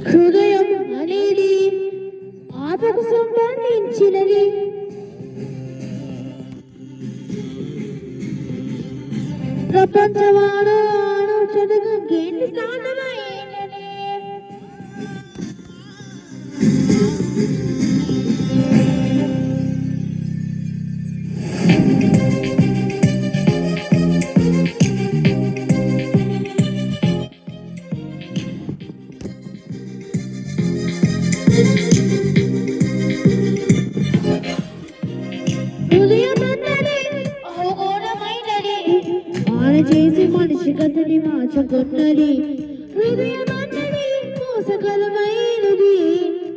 హృదయం అనేది ఆత్మకు సంబంధించినది. ప్రపంచవాడు చదువు గేట్ సాధనమైనది. చేసి మనిషి గతని మార్చుకున్నది. హృదయం అన్నది మోసగలమైనది.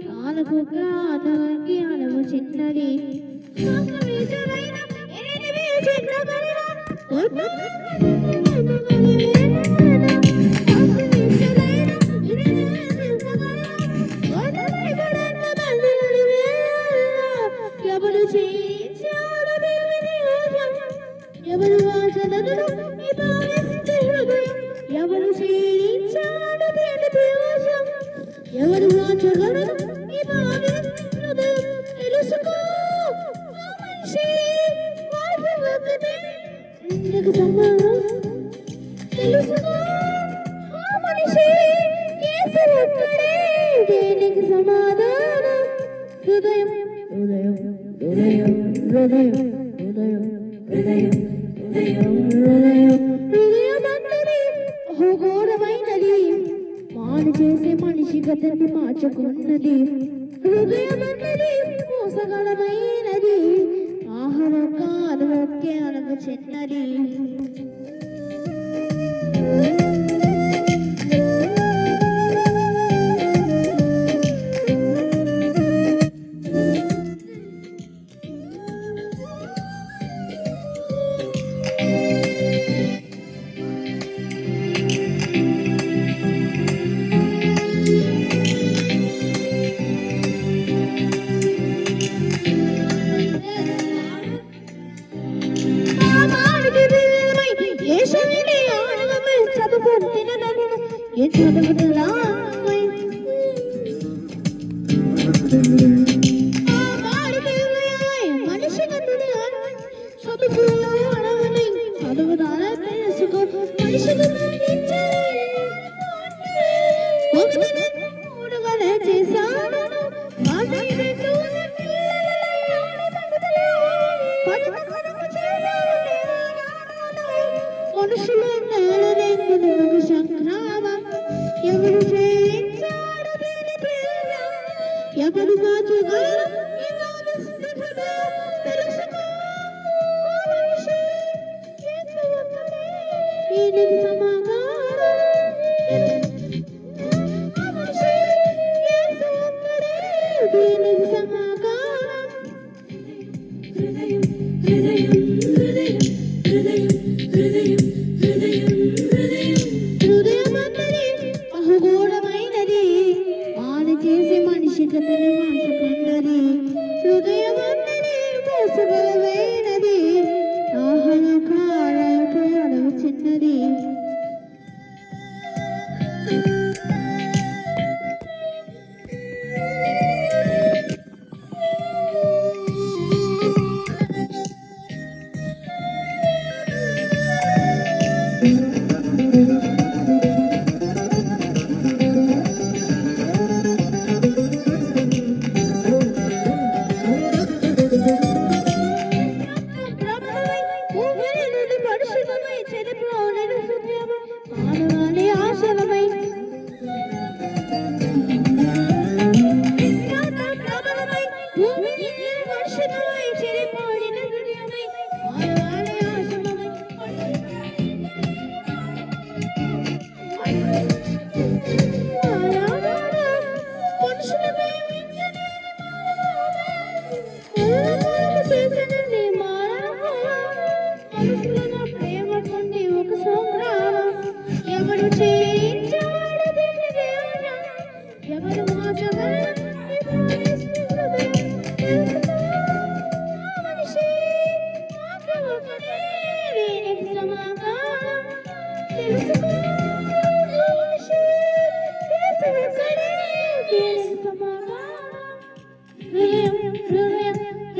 కాలకు కానానికి అనవు చిన్నది. ఎవరు చేయించాడు ఎవరు వాసనలు ఎవరు క్షీణించాడు ఎవరు వాచగలరు తెలుసుకో తెలుసుకో మనిషి దేనికి సమాధానం హృదయం హృదయం హృదయం హృదయం హృదయం హృదయం ఘోరమైనది. మాను చేసే మనిషి గతన్ని మార్చుకున్నది. హృదయం అన్నది మోసగలమైనది. ఆహారం కానుకే అనకు చిన్నది.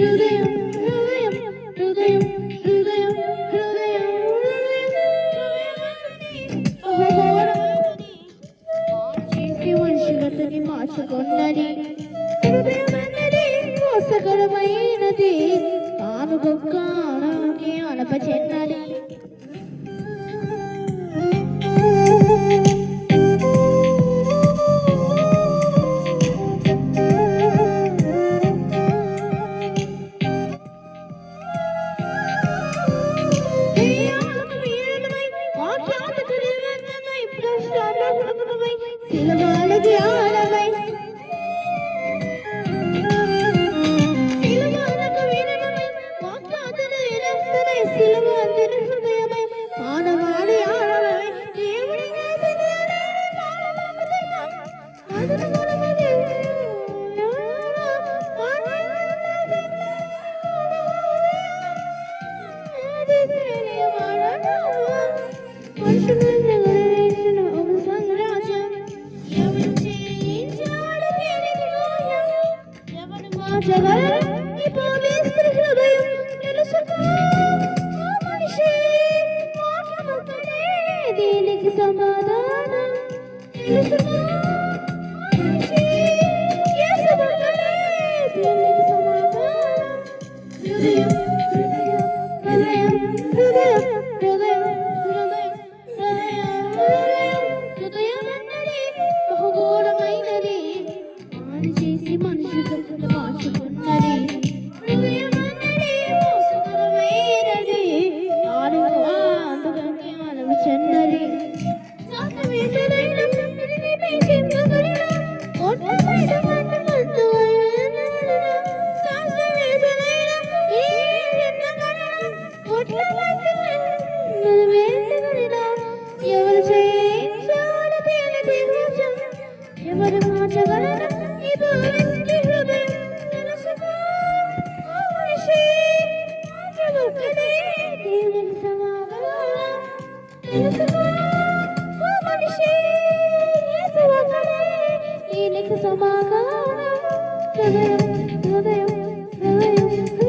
హృదయం హృదయం హృదయం హృదయం హృదయం చేసి మనుషులతని మార్చుకున్నది హృదయం అన్నది మోసకరమైనది తాను గొక్క ఆనకి అలపచెన్నది సిలవాలకి ఆలవై సిలవాలకు వినమై వాక్యాదులు ఎనస్తనే సిలవాందులు హృదయమై మానవాడి ఆలవై దేవుడి దీనికి సమాధానం తెలుసుకో మనిషి దీనికి సమాధానం హృదయం హృదయం హృదయం హృదయం హృదయం హృదయం హృదయం హృదయం అన్నది బహుగూఢమైనది మాని చేసి మనిషి గతులు మార్చుకున్నది హృదయం అన్నది మోసకరమైనది నాలుగు అందుకంటే మనము చెన్నది శాస్త్రవేత్తలైన ఎవరు చేయించాలి తేలితే హృదయం ఎవరు మార్చగలరు ఈ బాలింటి హృదయం తెలుసుకో మనిషి మార్చగొక్కడే దేవుని సమాధానం తెలుసుకో మనిషి యేసు ఒక్కడే దీనికి సమాధానం హృదయం హృదయం హృదయం